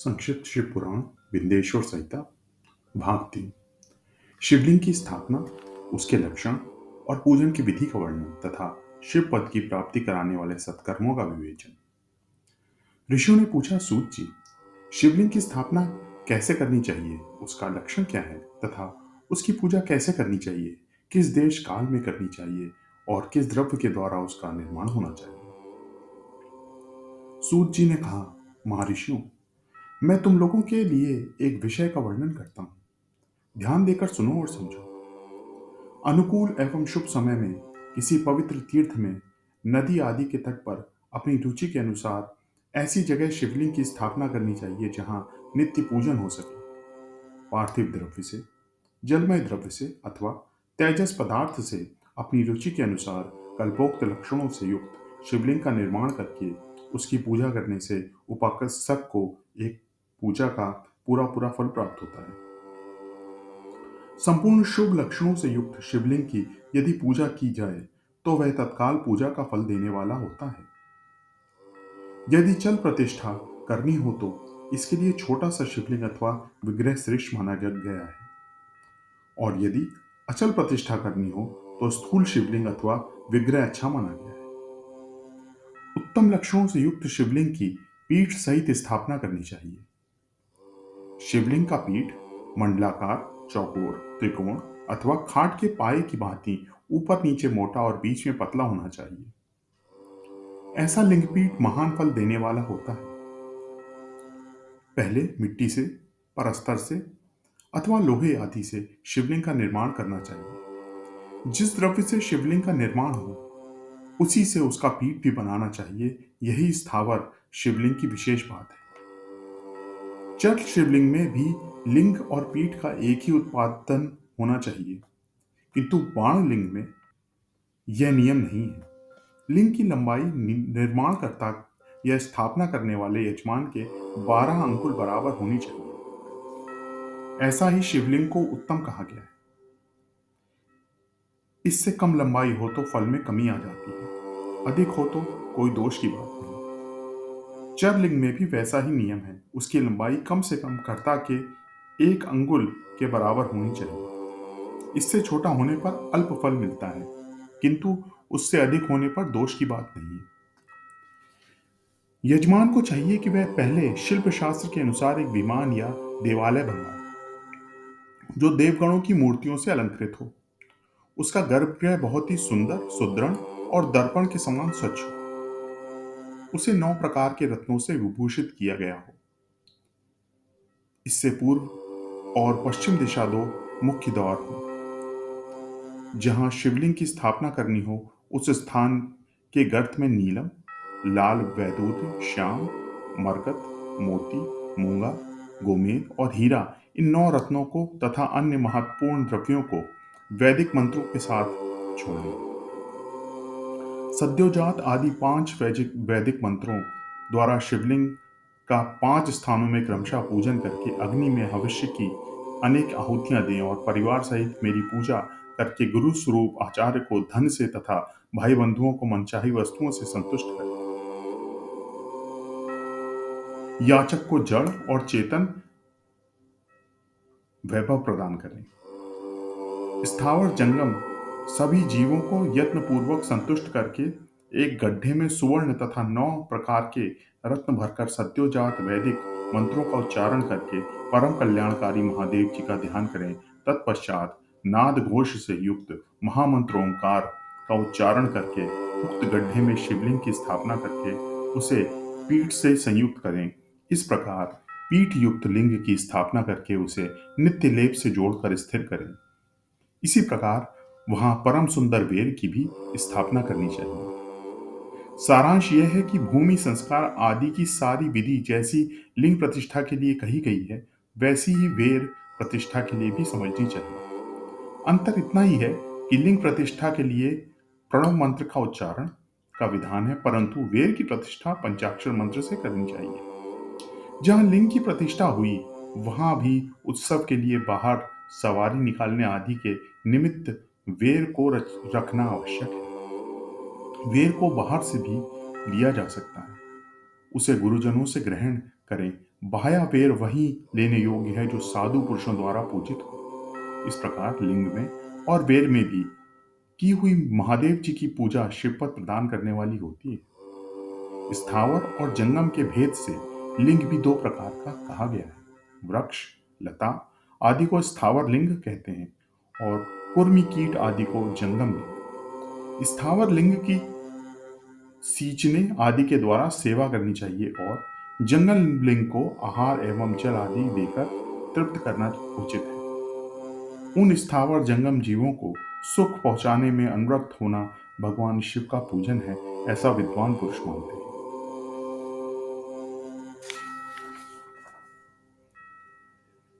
संक्षिप्त शिव पुराण विंध्येश्वर संहिता भाग 3। शिवलिंग की स्थापना, उसके लक्षण और पूजन की विधि का वर्णन तथा शिव पद की प्राप्ति कराने वाले सत्कर्मों का विवेचन। ऋषियों ने पूछा, सूत जी, शिवलिंग की स्थापना कैसे करनी चाहिए, उसका लक्षण क्या है तथा उसकी पूजा कैसे करनी चाहिए, किस देश काल में करनी चाहिए और किस द्रव्य के द्वारा उसका निर्माण होना चाहिए। सूत जी ने कहा, महर्षियों, मैं तुम लोगों के लिए एक विषय का वर्णन करता हूं। ध्यान देकर सुनो और समझो। अनुकूल एवं शुभ समय में किसी पवित्र तीर्थ में, नदी आदि के तट पर अपनी रुचि के अनुसार ऐसी जगह शिवलिंग की स्थापना करनी चाहिए जहां नित्य पूजन हो सके। पार्थिव द्रव्य से, जलमय द्रव्य से अथवा तेजस पदार्थ से अपनी रुचि के अनुसार कल्पोक्त लक्षणों से युक्त शिवलिंग का निर्माण करके उसकी पूजा करने से उपासक को एक पूजा का पूरा पूरा फल प्राप्त होता है। संपूर्ण शुभ लक्षणों से युक्त शिवलिंग की यदि पूजा की जाए तो वह तत्काल पूजा का फल देने वाला होता है। यदि चल प्रतिष्ठा करनी हो तो इसके लिए छोटा सा शिवलिंग अथवा विग्रह श्रेष्ठ माना गया है, और यदि अचल प्रतिष्ठा करनी हो तो स्थूल शिवलिंग अथवा विग्रह अच्छा माना गया है। उत्तम लक्षणों से युक्त शिवलिंग की पीठ सहित स्थापना करनी चाहिए। शिवलिंग का पीठ मंडलाकार, चौकोर, त्रिकोण अथवा खाट के पाए की भांति ऊपर नीचे मोटा और बीच में पतला होना चाहिए। ऐसा लिंगपीठ महान फल देने वाला होता है। पहले मिट्टी से, परस्तर से अथवा लोहे आदि से शिवलिंग का निर्माण करना चाहिए। जिस द्रव्य से शिवलिंग का निर्माण हो उसी से उसका पीठ भी बनाना चाहिए। यही स्थावर शिवलिंग की विशेष बात है। चल शिवलिंग में भी लिंग और पीठ का एक ही उत्पादन होना चाहिए, किंतु बाण लिंग में यह नियम नहीं है। लिंग की लंबाई निर्माणकर्ता या स्थापना करने वाले यजमान के 12 अंकुल बराबर होनी चाहिए। ऐसा ही शिवलिंग को उत्तम कहा गया है। इससे कम लंबाई हो तो फल में कमी आ जाती है, अधिक हो तो कोई दोष की बात नहीं। चरलिंग में भी वैसा ही नियम है। उसकी लंबाई कम से कम कर्ता के 1 अंगुल के बराबर होनी चाहिए। इससे छोटा होने पर अल्प फल मिलता है, किंतु उससे अधिक होने पर दोष की बात नहीं है। यजमान को चाहिए कि वह पहले शिल्प शास्त्र के अनुसार एक विमान या देवालय बनवाए जो देवगणों की मूर्तियों से अलंकृत हो। उसका गर्भगृह बहुत ही सुंदर, सुदृढ़ और दर्पण के समान स्वच्छ हो। उसे 9 प्रकार के रत्नों से विभूषित किया गया हो। इससे पूर्व और पश्चिम दिशा 2 मुख्य द्वार हो। जहां शिवलिंग की स्थापना करनी हो उस स्थान के गर्त में नीलम, लाल वैदूर्य, श्याम, मरकत, मोती, मूंगा, गोमेद और हीरा, इन 9 रत्नों को तथा अन्य महत्वपूर्ण द्रव्यों को वैदिक मंत्रों के साथ छोड़ें। सद्योजात आदि 5 वैदिक मंत्रों द्वारा शिवलिंग का 5 स्थानों में क्रमशः पूजन करके अग्नि में भविष्य की अनेक आहुतियां दें और परिवार सहित मेरी पूजा करके गुरु स्वरूप आचार्य को धन से तथा भाई बंधुओं को मनचाही वस्तुओं से संतुष्ट करें। याचक को जड़ और चेतन वैभव प्रदान करें। स्थावर जंगम सभी जीवों को यत्न पूर्वक संतुष्ट करके एक गड्ढे में सुवर्ण तथा 9 प्रकार के रत्न भरकर सद्योजात वैदिक मंत्रों का उच्चारण करके परम कल्याणकारी महादेव जी का ध्यान करें। तत्पश्चात नाद घोष से युक्त महामंत्र ओंकार का उच्चारण करके उक्त गड्ढे में शिवलिंग की स्थापना करके उसे पीठ से संयुक्त करें। इस प्रकार पीठ युक्त लिंग की स्थापना करके उसे नित्य लेप से जोड़कर स्थिर करें। इसी प्रकार वहां परम सुंदर वेर की भी स्थापना करनी चाहिए। सारांश यह है कि भूमि संस्कार आदि की सारी विधि जैसी लिंग प्रतिष्ठा के लिए कही गई है, वैसी ही वेर प्रतिष्ठा के लिए भी समझनी चाहिए। अंतर इतना ही है कि लिंग प्रतिष्ठा के लिए प्रणव मंत्र का उच्चारण का विधान है, परंतु वेर की प्रतिष्ठा पंचाक्षर मंत्र से करनी चाहिए। जहां लिंग की प्रतिष्ठा हुई वहां भी उत्सव के लिए बाहर सवारी निकालने आदि के निमित्त वेर को रखना आवश्यक है। वेर को बाहर से भी लिया जा सकता है। उसे गुरुजनों से ग्रहण करें, बाह्य बेर वही लेने योग्य है जो साधु पुरुषों द्वारा पूजित हो। इस प्रकार लिंग में और बेर में भी की हुई महादेव जी की पूजा शिवपद प्रदान करने वाली होती है। स्थावर और जंगम के भेद से लिंग भी दो प्रकार का कहा गया है। वृक्ष, लता आदि को स्थावर लिंग कहते हैं और कुर्मी कीट आदि को जंगम लिंग। स्थावर लिंग की सींचने आदि के द्वारा सेवा करनी चाहिए और जंगल लिंग को आहार एवं जल आदि देकर तृप्त करना उचित है। उन स्थावर जंगम जीवों को सुख पहुंचाने में अनुरक्त होना भगवान शिव का पूजन है, ऐसा विद्वान पुरुष मानते हैं।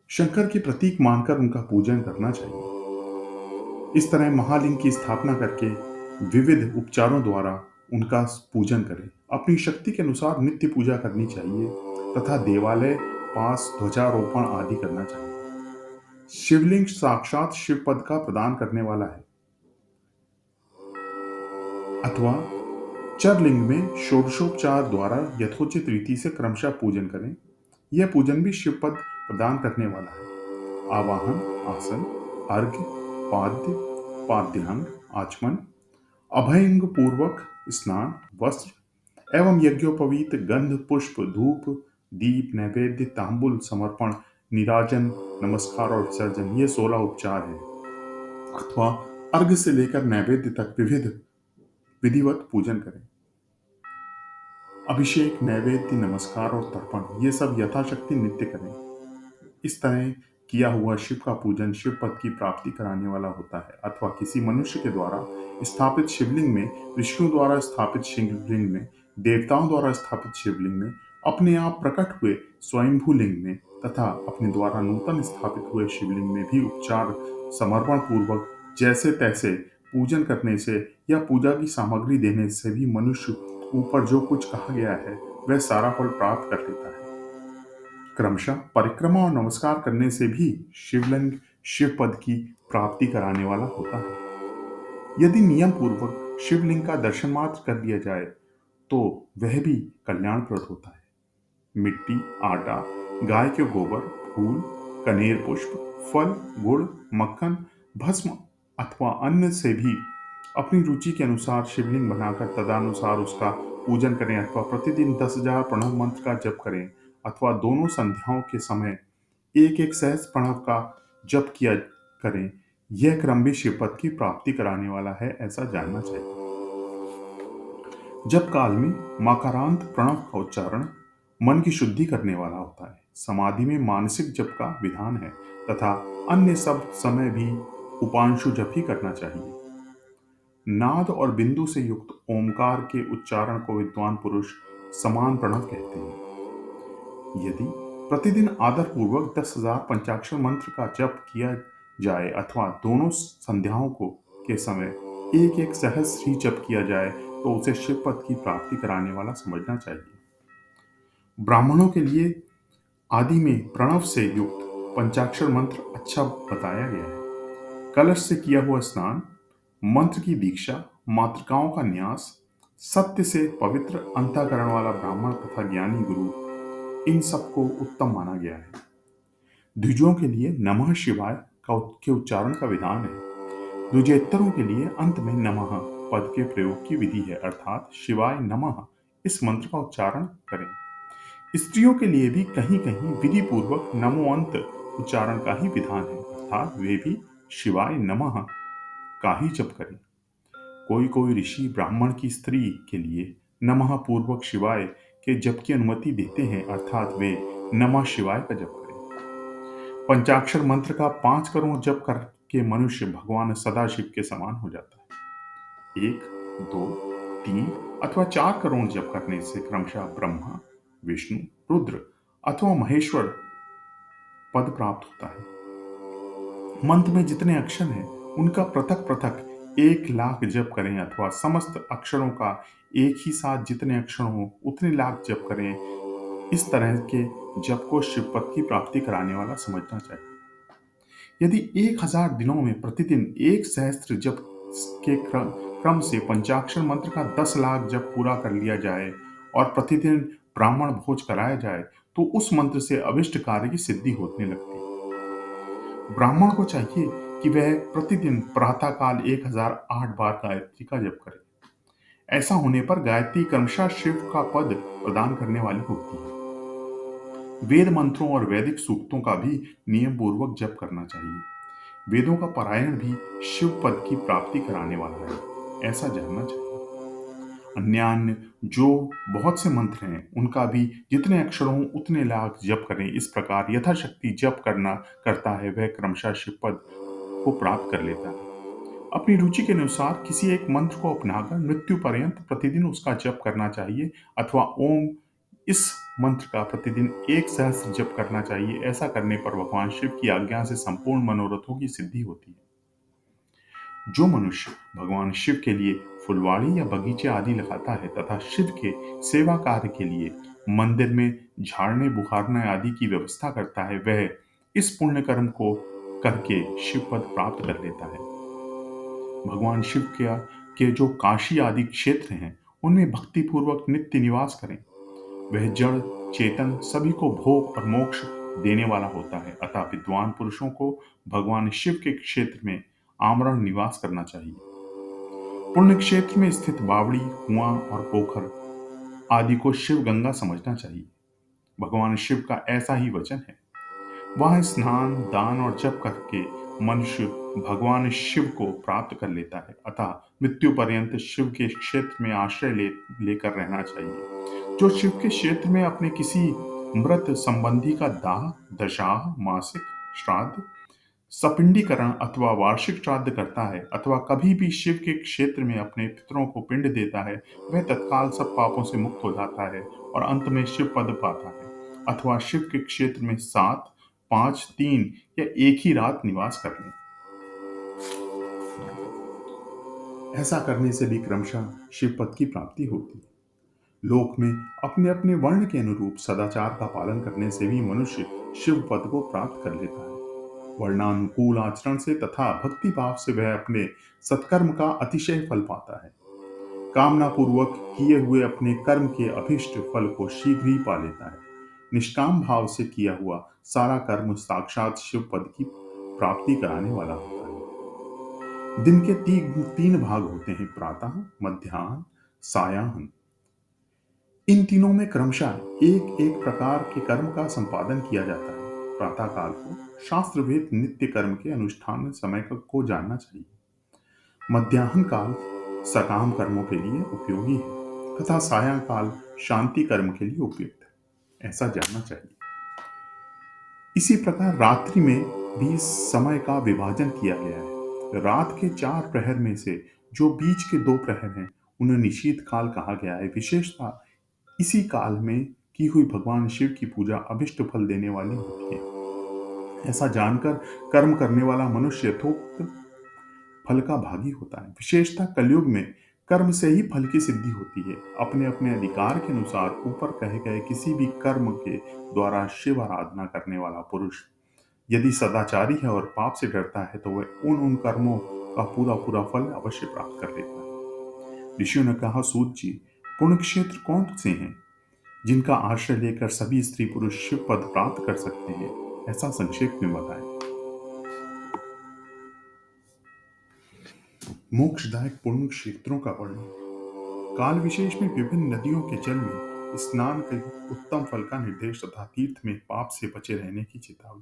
शंकर के प्रतीक मानकर उनका पूजन करना चाहिए। इस तरह महालिंग की स्थापना करके विविध उपचारों द्वारा उनका पूजन करें। अपनी शक्ति के अनुसार नित्य पूजा करनी चाहिए तथा देवालय पास ध्वजारोपण आदि करना चाहिए। शिवलिंग साक्षात शिव पद का प्रदान करने वाला है अथवा चरलिंग में षोडशोपचार द्वारा यथोचित रीति से क्रमशः पूजन करें। यह पूजन भी शिव पद प्रदान करने वाला है। आवाहन, आसन, अर्घ्य, पाद्य, पाद्यांग, आचमन, अभयंग पूर्वक स्नान, वस्त्र एवं यज्ञोपवीत, गंध, पुष्प, धूप, दीप, नैवेद्य, तांबुल समर्पण, नीराजन, नमस्कार और विसर्जन, ये 16 उपचार हैं। अथवा अर्घ्य से लेकर नैवेद्य तक विधिवत पूजन करें। अभिषेक, नैवेद्य, नमस्कार और तर्पण, ये सब यथाशक्ति नित्य करें। इस तरह किया हुआ शिव का पूजन शिव पद की प्राप्ति कराने वाला होता है। अथवा किसी मनुष्य के द्वारा स्थापित शिवलिंग में, विष्णु द्वारा स्थापित शिवलिंग में, देवताओं द्वारा स्थापित शिवलिंग में, अपने आप प्रकट हुए स्वयंभू लिंग में तथा अपने द्वारा नूतन स्थापित हुए शिवलिंग में भी उपचार समर्पण पूर्वक जैसे तैसे पूजन करने से या पूजा की सामग्री देने से भी मनुष्य ऊपर जो कुछ कहा गया है वह सारा फल प्राप्त कर लेता है। क्रमशः परिक्रमा और नमस्कार करने से भी शिवलिंग शिव पद की प्राप्ति कराने वाला होता है। यदि नियम पूर्वक शिवलिंग का दर्शन मात्र कर लिया जाए तो वह भी कल्याणप्रद होता है। मिट्टी, आटा, गाय के गोबर, फूल, कनेर पुष्प, फल, गुड़, मक्खन, भस्म अथवा अन्न से भी अपनी रुचि के अनुसार शिवलिंग बनाकर तदनुसार उसका पूजन करें। अथवा प्रतिदिन 10,000 प्रणव मंत्र का जप करें अथवा दोनों संध्याओं के समय एक एक सहस्त्र प्रणव का जप किया करें। यह क्रम भी शिवपद की प्राप्ति कराने वाला है, ऐसा जानना चाहिए। जप काल में माकारांत प्रणव का उच्चारण मन की शुद्धि करने वाला होता है। समाधि में मानसिक जप का विधान है तथा अन्य सब समय भी उपांशु जप ही करना चाहिए। नाद और बिंदु से युक्त ओमकार के उच्चारण को विद्वान पुरुष समान प्रणव कहते हैं। यदि प्रतिदिन आदर पूर्वक 10,000 पंचाक्षर मंत्र का जप किया जाए अथवा दोनों संध्याओं के समय एक एक सहस्त्र ही जप किया जाए तो उसे शिव पद की प्राप्ति कराने वाला समझना चाहिए। ब्राह्मणों के लिए आदि में प्रणव से युक्त पंचाक्षर मंत्र अच्छा बताया गया है। कलश से किया हुआ स्नान, मंत्र की दीक्षा, मातृकाओं का न्यास, सत्य से पवित्र अंतःकरण वाला ब्राह्मण तथा ज्ञानी गुरु, इन सबको उत्तम माना गया है। द्विजों के लिए नमः शिवाय के उच्चारण का विधान है। द्विजेतरों के लिए अंत में नमः पद के प्रयोग की विधि है, अर्थात शिवाय नमः इस मंत्र का उच्चारण करें। स्त्रियों के लिए भी कहीं कहीं विधि पूर्वक नमोअंत उच्चारण का ही विधान है, अर्थात वे भी शिवाय नमः का ही जप करें। कोई कोई ऋषि ब्राह्मण की स्त्री के लिए नमः पूर्वक शिवाय के जप की अनुमति देते हैं, अर्थात वे नमः शिवाय का जप करें। पंचाक्षर मंत्र का 5 करोड़ जप करके मनुष्य भगवान सदाशिव के समान हो जाता है। 1, 2, 3 अथवा 4 करोड़ जप करने से क्रमशः ब्रह्मा, विष्णु, रुद्र अथवा महेश्वर पद प्राप्त होता है। मंत्र में जितने अक्षर हैं उनका पृथक पृथक 1,00,000 जप करें अथवा समस्त अक्षरों का एक ही साथ जितने अक्षर हो उतने लाख जप करें। इस तरह के जप को शिव पद की प्राप्ति कराने वाला समझना चाहिए। यदि 1,000 दिनों में प्रतिदिन 1 सहस्त्र जप के क्रम से पंचाक्षर मंत्र का 10,00,000 जप पूरा कर लिया जाए और प्रतिदिन ब्राह्मण भोज कराया जाए तो उस मंत्र से अभिष्ट कार्य की सिद्धि होने लगती है। ब्राह्मण को चाहिए कि वह प्रतिदिन प्रातःकाल 1008 बार गायत्री का जप करे। ऐसा होने पर गायत्री क्रमशः शिव का पद प्रदान करने वाली होती है। वेद मंत्रों और वैदिक सूक्तों का भी नियम पूर्वक जप करना चाहिए। वेदों का पारायण भी शिव पद की प्राप्ति कराने वाला है, ऐसा जानना चाहिए। अन्यान्य जो बहुत से मंत्र हैं, उनका भी जितने अक्षर हों उतने लाख जप करें। इस प्रकार यथाशक्ति जप करता है, वह क्रमशः शिव पद को प्राप्त कर लेता है। अपनी रुचि के अनुसार किसी एक मंत्र को अपनाकर मृत्यु पर्यंत प्रतिदिन उसका जप करना चाहिए, अथवा ओम इस मंत्र का प्रतिदिन 1 सहस्त्र जप करना चाहिए। ऐसा करने पर भगवान शिव की आज्ञा से संपूर्ण मनोरथों की सिद्धि होती है। जो मनुष्य भगवान शिव के लिए फुलवाड़ी या बगीचे आदि लगाता है तथा शिव के सेवा कार्य के लिए मंदिर में झाड़ने बुखारने आदि की व्यवस्था करता है, वह इस पुण्य कर्म को करके शिव पद प्राप्त कर लेता है। भगवान शिव के जो काशी आदि क्षेत्र हैं, उनमें भक्ति पूर्वक नित्य निवास करें। वह जड़ चेतन सभी को भोग और मोक्ष देने वाला होता है, अतः विद्वान पुरुषों को भगवान शिव के क्षेत्र में आमरण निवास करना चाहिए। पुण्य क्षेत्र में स्थित बावड़ी, कुआं और पोखर आदि को शिव गंगा समझना चाहिए। भगवान शिव का ऐसा ही वचन है। वहां स्नान, दान और जप करके मनुष्य भगवान शिव को प्राप्त कर लेता है, अतः मृत्यु पर्यंत शिव के क्षेत्र में आश्रय लेकर रहना चाहिए। जो शिव के क्षेत्र में अपने किसी मृत संबंधी का दाह, दशाह, मासिक श्राद्ध, सपिंडीकरण अथवा वार्षिक श्राद्ध करता है, अथवा कभी भी शिव के क्षेत्र में अपने पितरों को पिंड देता है, वह तत्काल सब पापों से मुक्त हो जाता है और अंत में शिव पद पाता है। अथवा शिव के क्षेत्र में 7, 5, 3 या एक ही रात निवास कर लें। ऐसा करने से भी क्रमशः शिव पद की प्राप्ति होती है। लोक में अपने अपने वर्ण के अनुरूप सदाचार का पालन करने से भी मनुष्य शिव पद को प्राप्त कर लेता है। वर्णानुकूल आचरण से तथा भक्ति भाव से वह अपने सत्कर्म का अतिशय फल पाता है। कामना पूर्वक किए हुए अपने कर्म के अभिष्ट फल को शीघ्र ही पा लेता है। निष्काम भाव से किया हुआ सारा कर्म साक्षात शिव पद की प्राप्ति कराने वाला होता है। दिन के तीन भाग होते हैं, प्रातः, मध्याह्न, सायाह्न। इन तीनों में क्रमशः एक एक प्रकार के कर्म का संपादन किया जाता है। प्रातः काल को शास्त्रवेद नित्य कर्म के अनुष्ठान समय को जानना चाहिए। मध्याह्न काल सकाम कर्मों के लिए उपयोगी है तथा सायंकाल शांति कर्म के लिए उपयुक्त है, ऐसा जानना चाहिए। इसी प्रकार रात्रि में भी समय का विभाजन किया गया है। रात के 4 प्रहर में से जो बीच के 2 प्रहर हैं, उन्हें निशीथ काल कहा गया है। विशेषता इसी काल में की हुई भगवान शिव की पूजा अभिष्ट फल देने वाली होती है। ऐसा जानकर कर्म करने वाला मनुष्य यथोक्त फल का भागी होता है। विशेषतः कलयुग में कर्म से ही फल की सिद्धि होती है। अपने अपने अधिकार के अनुसार ऊपर कहे गए किसी भी कर्म के द्वारा शिव आराधना करने वाला पुरुष यदि सदाचारी है और पाप से डरता है, तो वह उन कर्मों का पूरा पूरा फल अवश्य प्राप्त कर लेता है। ऋषियों ने कहा, सूत जी, पुण्य क्षेत्र कौन से हैं जिनका आश्रय लेकर सभी स्त्री पुरुष शिव पद प्राप्त कर सकते हैं? ऐसा संक्षेप में बताएं। मोक्षदायक पुण्य क्षेत्रों का वर्णन। काल विशेष में विभिन्न नदियों के जल में स्नान के उत्तम फल का निर्देश तथा तीर्थ में पाप से बचे रहने की चेतावनी।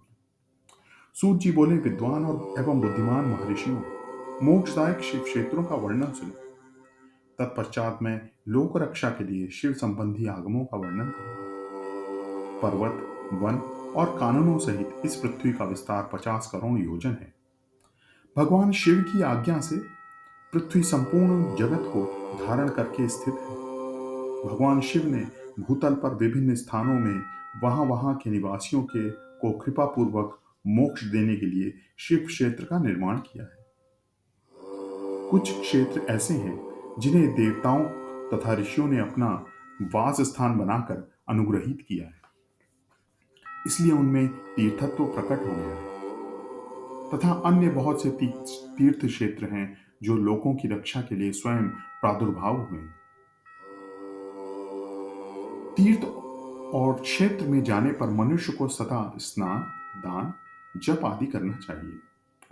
सूत जी बोले, विद्वान और एवं बुद्धिमान महर्षियों, मोक्षदायक शिव क्षेत्रों का वर्णन सुनो। तत्पश्चात मैं लोक रक्षा के लिए शिव संबंधी आगमों का वर्णन करूंगा। पर्वत, वन और काननों सहित इस पृथ्वी का विस्तार 50 करोड़ योजन है। भगवान शिव की आज्ञा से पृथ्वी संपूर्ण जगत को धारण करके स्थित है। भगवान शिव ने भूतल पर विभिन्न स्थानों में वहां वहां के निवासियों के को कृपा पूर्वक मोक्ष देने के लिए शिव क्षेत्र का निर्माण किया है। कुछ क्षेत्र ऐसे हैं जिन्हें देवताओं तथा ऋषियों ने अपना वास स्थान बनाकर अनुग्रहित किया है, इसलिए उनमें तीर्थत्व प्रकट हो गया है। तथा अन्य बहुत से तीर्थ क्षेत्र हैं जो लोगों की रक्षा के लिए स्वयं प्रादुर्भाव हुए। तीर्थ और क्षेत्र में जाने पर मनुष्य को सदा स्नान, दान, जप आदि करना चाहिए।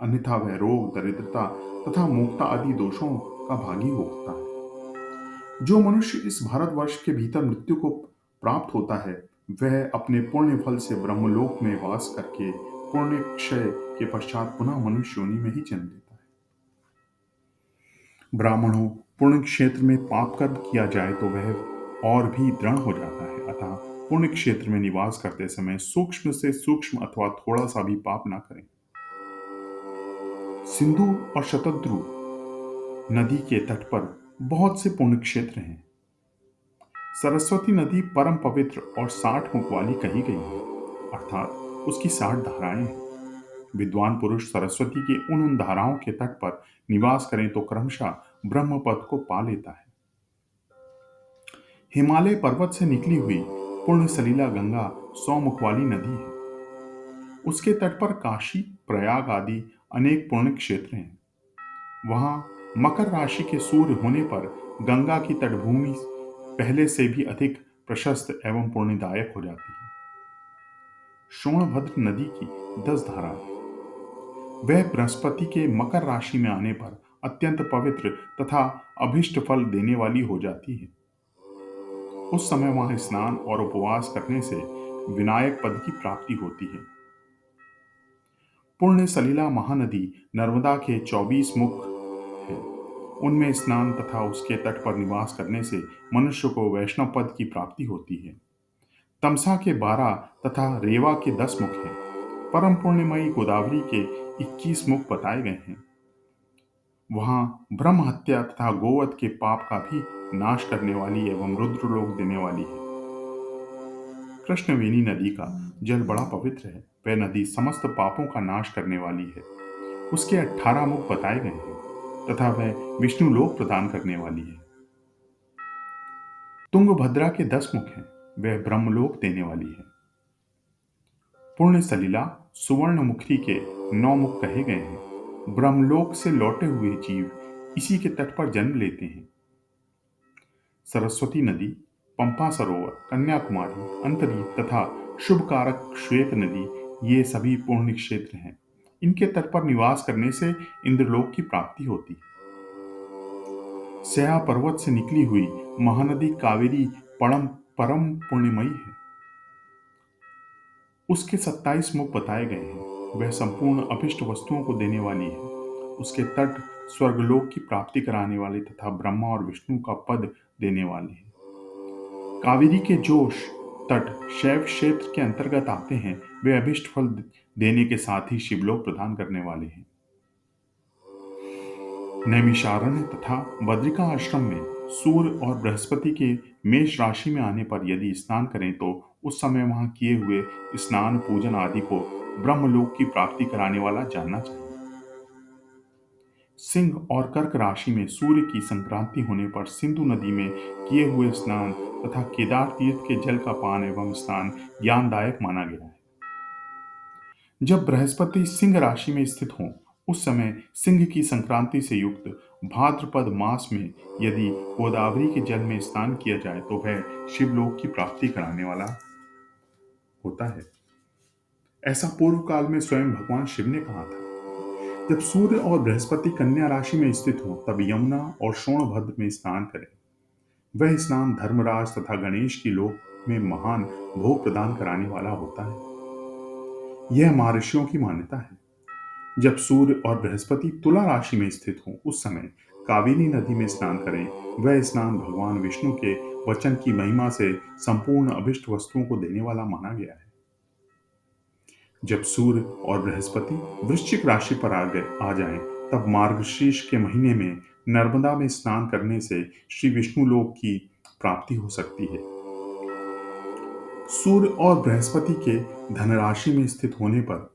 अन्यथा वह रोग, दरिद्रता तथा मूर्खता आदि दोषों का भागी होता है। जो मनुष्य इस भारतवर्ष के भीतर मृत्यु को प्राप्त होता है, वह अपने पुण्य फल से ब्रह्मलोक में वास करके पुण्य क्षय के पश्चात पुनः मनुष्य योनि में ही जन्म लेता है। ब्राह्मणों, पुण्य क्षेत्र में पाप कर्म किया जाए तो वह और भी दृढ़ हो जाता है। अतः पुण्य क्षेत्र में निवास करते समय सूक्ष्म से सूक्ष्म अथवा थोड़ा सा भी पाप ना करें। सिंधु और शतद्रु नदी के तट पर बहुत से पुण्य क्षेत्र हैं। सरस्वती नदी परम पवित्र और 60 मुख वाली कही गई है, अर्थात उसकी 60 धाराएं हैं। विद्वान पुरुष सरस्वती की उन धाराओं के तट पर निवास करें तो क्रमशः ब्रह्म पद को पा लेता है। हिमालय पर्वत से निकली हुई पुण्य सलीला गंगा 100 मुख वाली नदी है। उसके तट पर काशी, प्रयाग आदि अनेक पुण्य क्षेत्र हैं। वहां मकर राशि के सूर्य होने पर गंगा की तटभूमि पहले से भी अधिक प्रशस्त एवं पुण्यदायक हो जाती है। सोनभद्र नदी की 10 धाराएं। वह बृहस्पति के मकर राशि में आने पर अत्यंत पवित्र तथा अभिष्ट फल देने वाली हो जाती है। उस समय वहां स्नान और उपवास करने से विनायक पद की प्राप्ति होती है। पुण्य सलिला महानदी नर्मदा के 24 मुख है। उनमें स्नान तथा उसके तट पर निवास करने से मनुष्य को वैष्णव पद की प्राप्ति होती है। तमसा के 12 तथा रेवा के 10 मुख हैं। परम पुण्यमयी गोदावरी के 21 मुख बताए गए हैं। वहां ब्रह्म हत्या तथा गोवध के पाप का भी नाश करने वाली एवं रुद्रलोक देने वाली है। कृष्णवेणी नदी का जल बड़ा पवित्र है। वह नदी समस्त पापों का नाश करने वाली है। उसके 18 मुख बताए गए हैं तथा वह विष्णु लोक प्रदान करने वाली है। तुंगभद्रा के 10 मुख हैं। वह ब्रह्मलोक देने वाली है। पुण्य सलिला सुवर्णमुखी के 9 मुख कहे गए हैं। ब्रह्मलोक से लौटे हुए जीव इसी के तट पर जन्म लेते हैं। सरस्वती नदी, पंपा सरोवर, कन्याकुमारी, अंतरी तथा शुभकारक श्वेत नदी ये सभी पुण्य क्षेत्र हैं। इनके तट पर निवास करने से इंद्रलोक की प्राप्ति होती है। सया पर्वत से निकली हुई महानदी कावेरी परम पुण्यमयी है। उसके 27 मुख बताए गए हैं। वह संपूर्ण अभिष्ट वस्तुओं को देने वाली है। उसके तट स्वर्गलोक की प्राप्ति कराने वाले तथा ब्रह्मा और विष्णु का पद देने वाले हैं। कावेरी के जोश तट शैव क्षेत्र के अंतर्गत आते हैं। वे अभिष्ट फल देने के साथ ही शिवलोक प्रदान करने वाले हैं। नैमिषारण्य तथा बद्रिका आश्रम में सूर्य और बृहस्पति के मेष राशि में आने पर यदि स्नान करें तो उस समय वहां किए हुए स्नान, पूजन आदि को ब्रह्मलोक की प्राप्ति कराने वाला जानना चाहिए। सिंह और कर्क राशि में सूर्य की संक्रांति होने पर सिंधु नदी में किए हुए स्नान तथा केदार तीर्थ के जल का पान एवं स्नान ज्ञानदायक माना गया है। जब बृहस्पति सिंह राशि में स्थित हों उस समय सिंह की संक्रांति से युक्त भाद्रपद मास में यदि गोदावरी के जल में स्नान किया जाए तो वह शिवलोक की प्राप्ति कराने वाला होता है। ऐसा पूर्व काल में स्वयं भगवान शिव ने कहा था। जब सूर्य और बृहस्पति कन्या राशि में स्थित हो तब यमुना और सोनभद्र में स्नान करें। वह स्नान धर्मराज तथा गणेश की लोक में महान भोग प्रदान कराने वाला होता है। यह महर्षियों की मान्यता है। जब सूर्य और बृहस्पति तुला राशि में स्थित हों उस समय कावेरी नदी में स्नान करें। वह स्नान भगवान विष्णु के वचन की महिमा से संपूर्ण अभिष्ट वस्तुओं को देने वाला माना गया है। जब सूर्य और बृहस्पति वृश्चिक राशि पर आ जाएं, तब मार्गशीर्ष के महीने में नर्मदा में स्नान करने से श्री विष्णु लोक की प्राप्ति हो सकती है। सूर्य और बृहस्पति के धनराशि में स्थित होने पर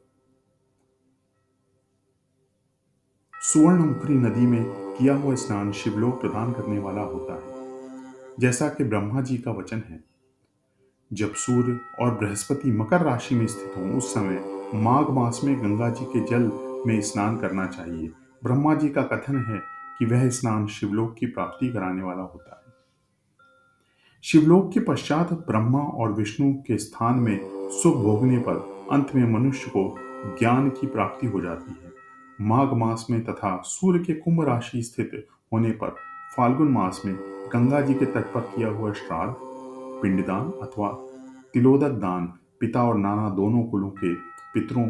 सुवर्णमुखी नदी में किया हुआ स्नान शिवलोक प्रदान करने वाला होता है। जैसा कि ब्रह्मा जी का वचन है, जब सूर्य और बृहस्पति मकर राशि में स्थित हों उस समय माघ मास में गंगा जी के जल में स्नान करना चाहिए। ब्रह्मा जी का कथन है कि वह स्नान शिवलोक की प्राप्ति कराने वाला होता है। शिवलोक के पश्चात ब्रह्मा और विष्णु के स्थान में सुख भोगने पर अंत में मनुष्य को ज्ञान की प्राप्ति हो जाती है। माघ मास में तथा सूर्य के कुंभ राशि स्थित होने पर फाल्गुन मास में गंगा जी के तट पर किया हुआ श्राद्ध, पिंडदान अथवा तिलोदक दान पिता और नाना दोनों कुलों के पितरों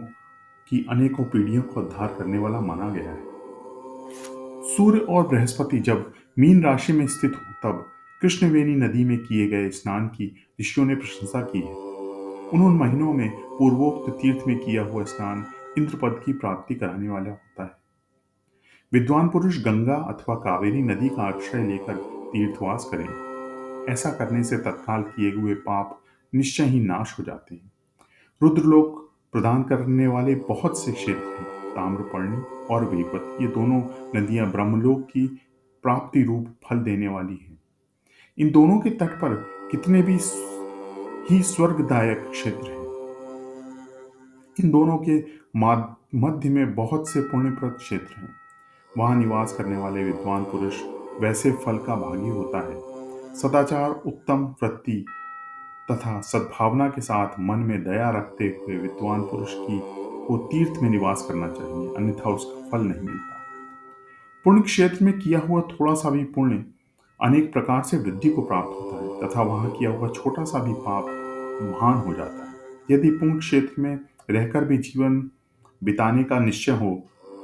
की अनेकों पीढ़ियों को उद्धार करने वाला माना गया है। सूर्य और बृहस्पति जब मीन राशि में स्थित हो तब कृष्णवेणी नदी में किए गए स्नान की ऋषियों ने प्रशंसा की है। उन महीनों में पूर्वोक्त तीर्थ में किया हुआ स्नान इंद्र पद की प्राप्ति कराने वाला होता है। विद्वान पुरुष गंगा अथवा कावेरी नदी का आश्रय लेकर तीर्थवास करें। ऐसा करने से तत्काल किए हुए पाप निश्चय ही नाश हो जाते हैं। रुद्रलोक प्रदान करने वाले बहुत से क्षेत्र हैं। ताम्रपर्णी और वेगवती ये दोनों नदियां ब्रह्मलोक की प्राप्ति रूप फल देने वाली हैं। इन दोनों के तट पर कितने भी ही स्वर्गदायक क्षेत्र हैं। इन दोनों के मध्य में बहुत से पुण्यप्रद क्षेत्र हैं। वहां निवास करने वाले विद्वान पुरुष वैसे फल का भागी होता है। सदाचार, उत्तम वृत्ति तथा सद्भावना के साथ मन में दया रखते हुए विद्वान पुरुष की को तीर्थ में निवास करना चाहिए, अन्यथा उसका फल नहीं मिलता। पुण्य क्षेत्र में किया हुआ थोड़ा सा भी पुण्य अनेक प्रकार से वृद्धि को प्राप्त होता है तथा वहां किया हुआ छोटा सा भी पाप महान हो जाता है। यदि पुण्य क्षेत्र में रहकर भी जीवन बिताने का निश्चय हो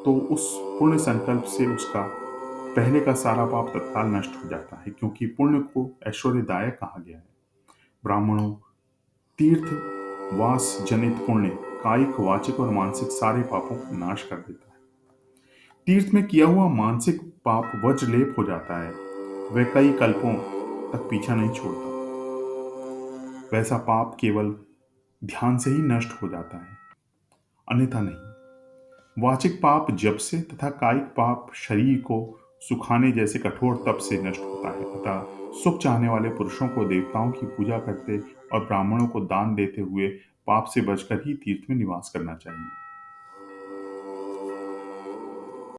तो उस पुण्य संकल्प से उसका पहले का सारा पाप तत्काल नष्ट हो जाता है, क्योंकि पुण्य को ऐश्वर्यदायक कहा गया है। ब्राह्मणों, तीर्थ वास जनित पुण्य कायिक, वाचिक और मानसिक सारे पापों को नाश कर देता है। तीर्थ में किया हुआ मानसिक पाप वज्रलेप हो जाता है। वह कई कल्पों तक पीछा नहीं छोड़ता। वैसा पाप केवल ध्यान से ही नष्ट हो जाता है, अन्यथा नहीं। वाचिक पाप जप से तथा कायिक पाप शरीर को सुखाने जैसे कठोर तप से नष्ट होता है। अतः सुख चाहने वाले पुरुषों को देवताओं की पूजा करते और ब्राह्मणों को दान देते हुए पाप से बचकर ही तीर्थ में निवास करना चाहिए।